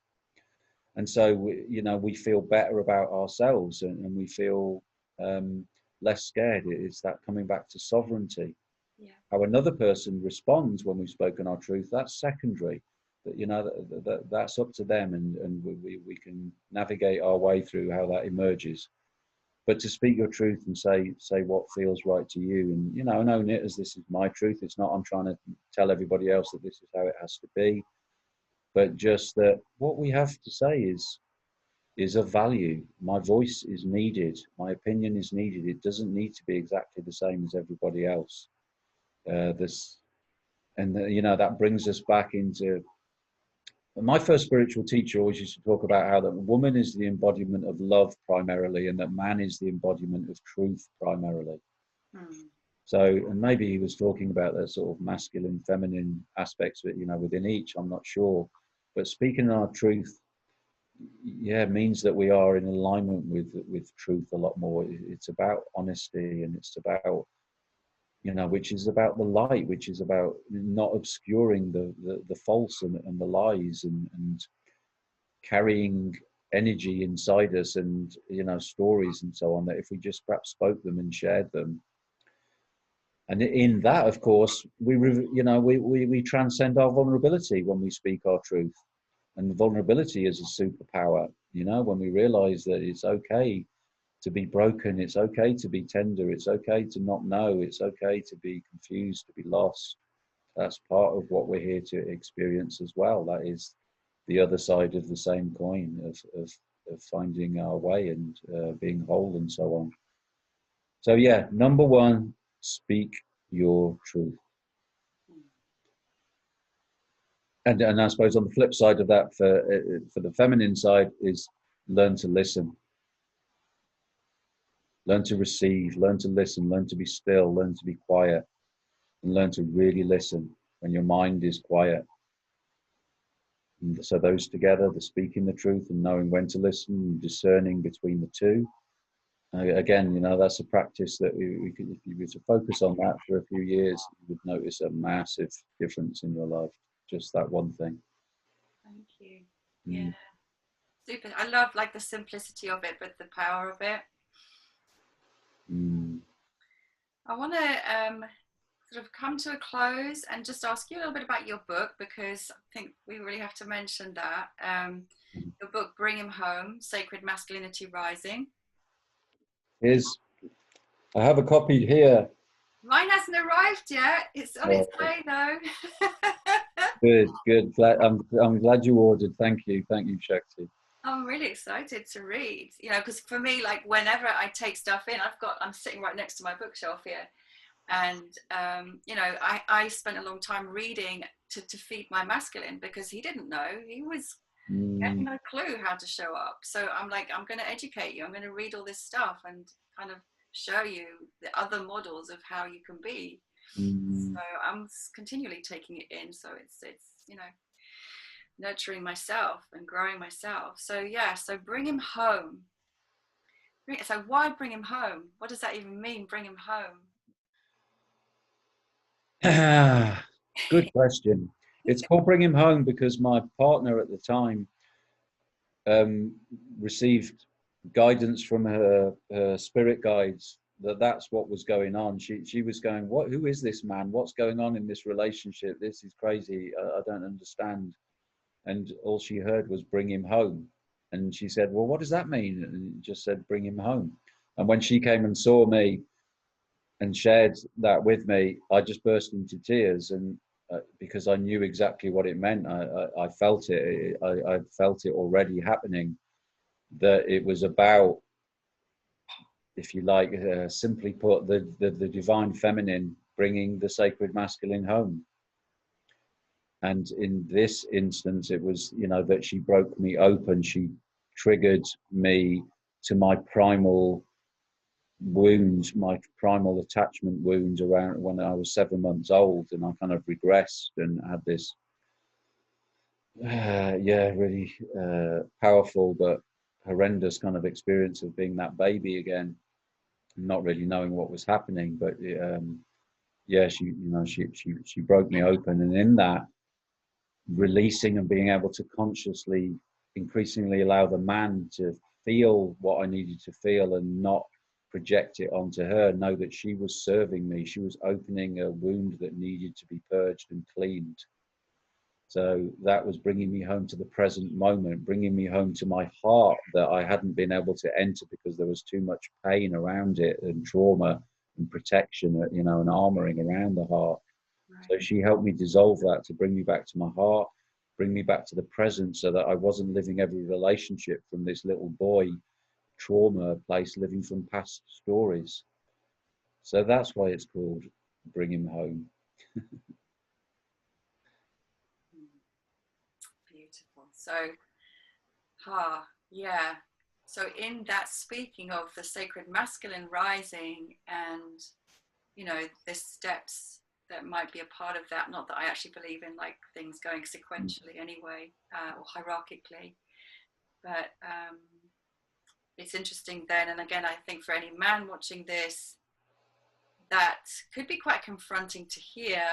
And so, you know, we feel better about ourselves, and we feel less scared. It's that coming back to sovereignty. Yeah. How another person responds when we've spoken our truth, that's secondary. That, you know, that's up to them, and we can navigate our way through how that emerges. But to speak your truth and say what feels right to you, and, you know, and own it as this is my truth. It's not I'm trying to tell everybody else that this is how it has to be, but just that what we have to say is of value. My voice is needed. My opinion is needed. It doesn't need to be exactly the same as everybody else. This, and you know, that brings us back into, my first spiritual teacher always used to talk about how that woman is the embodiment of love primarily, and that man is the embodiment of truth primarily. Hmm. So, and maybe he was talking about that sort of masculine, feminine aspects, you know, within each. I'm not sure, but speaking our truth, yeah, means that we are in alignment with truth a lot more. It's about honesty, and it's about, you know, which is about the light, which is about not obscuring the false and the lies, and carrying energy inside us, and, you know, stories and so on, that if we just perhaps spoke them and shared them. And in that, of course, you know, we transcend our vulnerability when we speak our truth. And vulnerability is a superpower, you know, when we realize that it's okay to be broken, it's okay to be tender, it's okay to not know, it's okay to be confused, to be lost. That's part of what we're here to experience as well. That is the other side of the same coin of finding our way, and being whole and so on. So yeah, number one, speak your truth. And I suppose on the flip side of that, for the feminine side, is learn to listen, learn to receive, learn to listen, learn to be still, learn to be quiet, and learn to really listen when your mind is quiet. And so those together, the speaking the truth and knowing when to listen, and discerning between the two. Again, you know, that's a practice that we could, if you were to focus on that for a few years, you would notice a massive difference in your life. Just that one thing. Thank you. Yeah, Mm. super. I love like the simplicity of it, but the power of it. Mm. I want to sort of come to a close and just ask you a little bit about your book, because I think we really have to mention that. Your book, Bring Him Home, Sacred Masculinity Rising. Here's, I have a copy here. Mine hasn't arrived yet. It's on its way though. Good, good. I'm glad you ordered. Thank you, Shakti. I'm really excited to read, you know, because for me, like whenever I take stuff in, I'm sitting right next to my bookshelf here. And, you know, I spent a long time reading to feed my masculine, because he didn't know. He had no clue how to show up. So I'm like, I'm going to educate you. I'm going to read all this stuff and kind of show you the other models of how you can be. So I'm continually taking it in. So it's you know, nurturing myself and growing myself. So yeah, so bring him home. So why bring him home? What does that even mean, bring him home? Good question. It's called Bring Him Home because my partner at the time um, received guidance from her spirit guides that that's what was going on. She was going, "What? Who is this man? What's going on in this relationship? This is crazy. I don't understand." And all she heard was "Bring him home." And she said, "Well, what does that mean?" And just said, "Bring him home." And when she came and saw me and shared that with me, I just burst into tears, and because I knew exactly what it meant. I felt it. I felt it already happening. That it was about, if you like, simply put, the divine feminine bringing the sacred masculine home. And in this instance, it was, you know, that she broke me open. She triggered me to my primal wounds, my primal attachment wounds around when I was 7 months old, and I kind of regressed and had this, yeah, really powerful but horrendous kind of experience of being that baby again, not really knowing what was happening. But yeah, she, you know, she broke me open, and in that, releasing and being able to consciously, increasingly allow the man to feel what I needed to feel and not project it onto her, know that she was serving me. She was opening a wound that needed to be purged and cleaned. So that was bringing me home to the present moment, bringing me home to my heart that I hadn't been able to enter because there was too much pain around it, and trauma and protection, you know, and armoring around the heart. So she helped me dissolve that to bring me back to my heart, bring me back to the present, so that I wasn't living every relationship from this little boy trauma place, living from past stories. So that's why it's called Bring Him Home. Beautiful. So, yeah. So in that, speaking of the sacred masculine rising and you know, there's steps that might be a part of that. Not that I actually believe in like things going sequentially anyway, or hierarchically, but it's interesting then. And again, I think for any man watching this, that could be quite confronting to hear,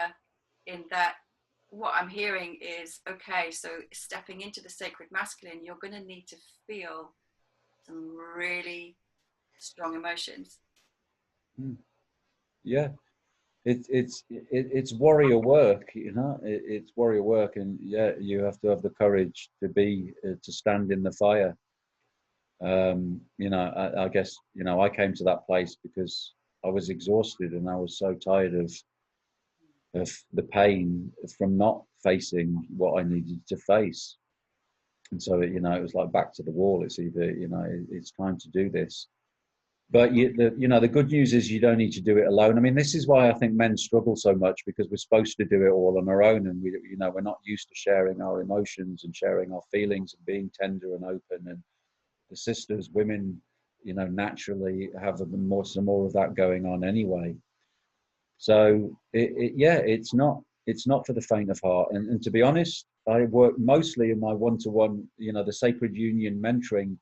in that what I'm hearing is, okay, so stepping into the sacred masculine, you're going to need to feel some really strong emotions. Yeah, it's warrior work, you know. It's warrior work, and yeah, you have to have the courage to be to stand in the fire. You know, I guess, you know, I came to that place because I was exhausted and I was so tired of the pain from not facing what I needed to face. And so, you know, it was like back to the wall. It's either, you know, it's time to do this. But you know, the good news is you don't need to do it alone. I mean, this is why I think men struggle so much, because we're supposed to do it all on our own, and we, you know, we're not used to sharing our emotions and sharing our feelings and being tender and open. And the sisters, women, you know, naturally have some more of that going on anyway. So yeah, it's not for the faint of heart. And to be honest, I work mostly in my one-to-one, you know, the sacred union mentoring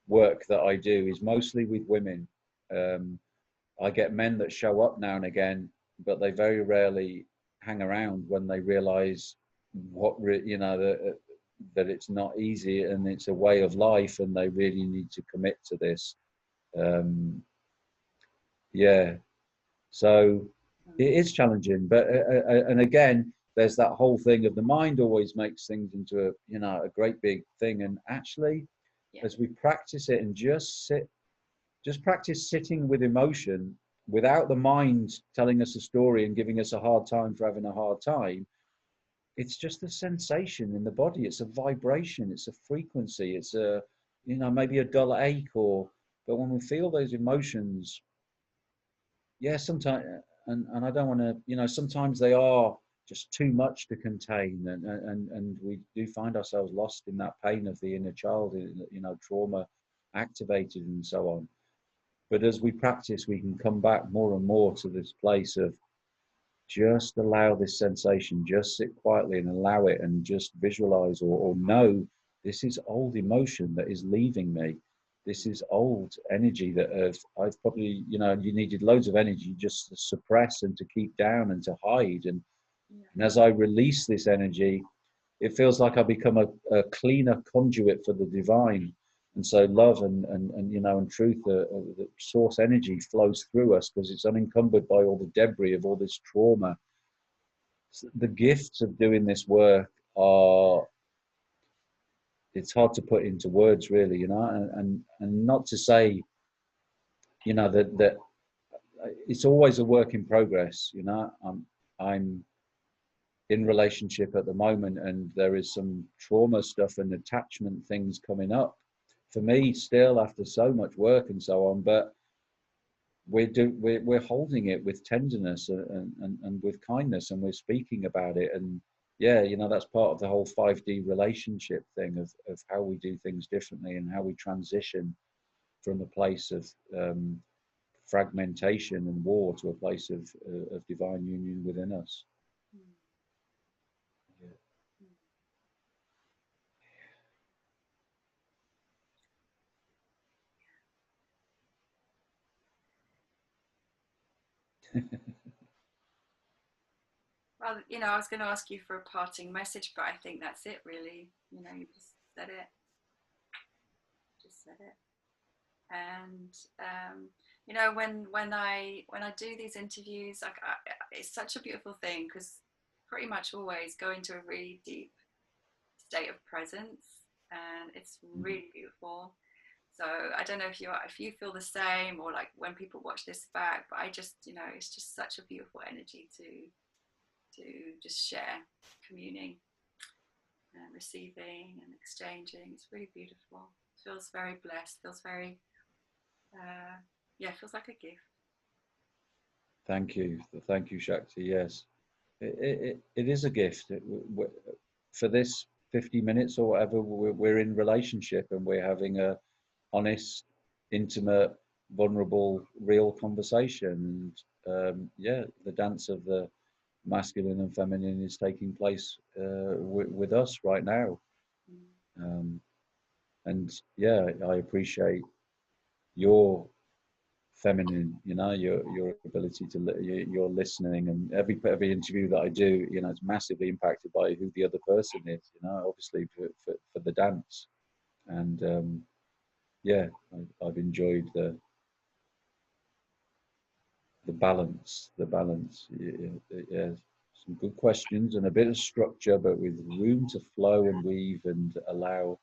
work that I do is mostly with women. I get men that show up now and again, but they very rarely hang around when they realize you know, that it's not easy and it's a way of life, and they really need to commit to this. Yeah, so it is challenging, but and again, there's that whole thing of the mind always makes things into a, you know, a great big thing. And actually, as we practice it and just practice sitting with emotion without the mind telling us a story and giving us a hard time for having a hard time. It's just a sensation in the body. It's a vibration. It's a frequency. It's a, you know, maybe a dull ache, or, but when we feel those emotions, yeah, sometimes, and I don't want to, you know, sometimes they are just too much to contain, and we do find ourselves lost in that pain of the inner child, you know, trauma activated and so on. But as we practice, we can come back more and more to this place of just allow this sensation, just sit quietly and allow it, and just visualize or know this is old emotion that is leaving me. This is old energy that I've probably, you know, you needed loads of energy just to suppress and to keep down and to hide. And as I release this energy, it feels like I become a cleaner conduit for the divine. And so love and you know, and truth, the source energy flows through us because it's unencumbered by all the debris of all this trauma. So the gifts of doing this work are, it's hard to put into words really, you know, and not to say, you know, that it's always a work in progress, you know. I'm in relationship at the moment, and there is some trauma stuff and attachment things coming up for me still after so much work and so on. But we're holding it with tenderness and with kindness, and we're speaking about it. And yeah, you know, that's part of the whole 5D relationship thing of how we do things differently and how we transition from a place of fragmentation and war to a place of divine union within us. Well, you know, I was going to ask you for a parting message, but I think that's it, really. You know, you just said it. Just said it. And you know, when I do these interviews, like it's such a beautiful thing, because pretty much always go into a really deep state of presence, and it's really beautiful. So I don't know if you feel the same, or like when people watch this back, but I just, you know, it's just such a beautiful energy to just share, communing and receiving and exchanging. It's really beautiful. It feels very blessed, feels very yeah, it feels like a gift. Thank you, Shakti. Yes, it is a gift. For this 50 minutes or whatever, we're in relationship and we're having a honest, intimate, vulnerable, real conversation. yeah, the dance of the masculine and feminine is taking place with us right now. And yeah, I appreciate your feminine, your ability to your listening, and every interview that I do, it's massively impacted by who the other person is, obviously for the dance. And yeah, I've enjoyed the balance, yeah, some good questions and a bit of structure, but with room to flow and weave and allow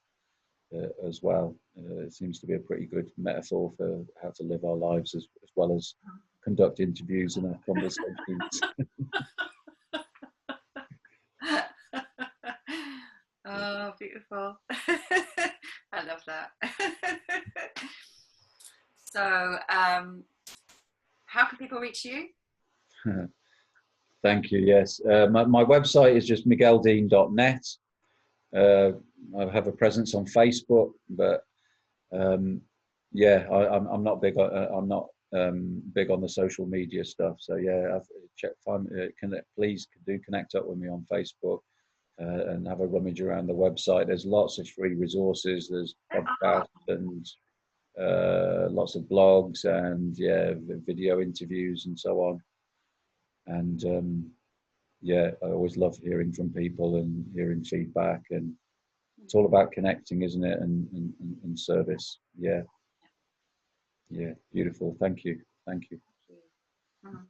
as well. It seems to be a pretty good metaphor for how to live our lives, as well as conduct interviews and have conversations. Oh, beautiful. I love that. So, how can people reach you? Thank you. Yes. My website is just migueldean.net. I have a presence on Facebook, but yeah, I'm not big. I'm not big on the social media stuff. So yeah, please do connect up with me on Facebook and have a rummage around the website. There's lots of free resources. There's podcasts and lots of blogs and yeah, video interviews and so on. And yeah, I always love hearing from people and hearing feedback, and it's all about connecting, isn't it? And service. Yeah. Yeah. Beautiful. Thank you. Thank you. Mhm.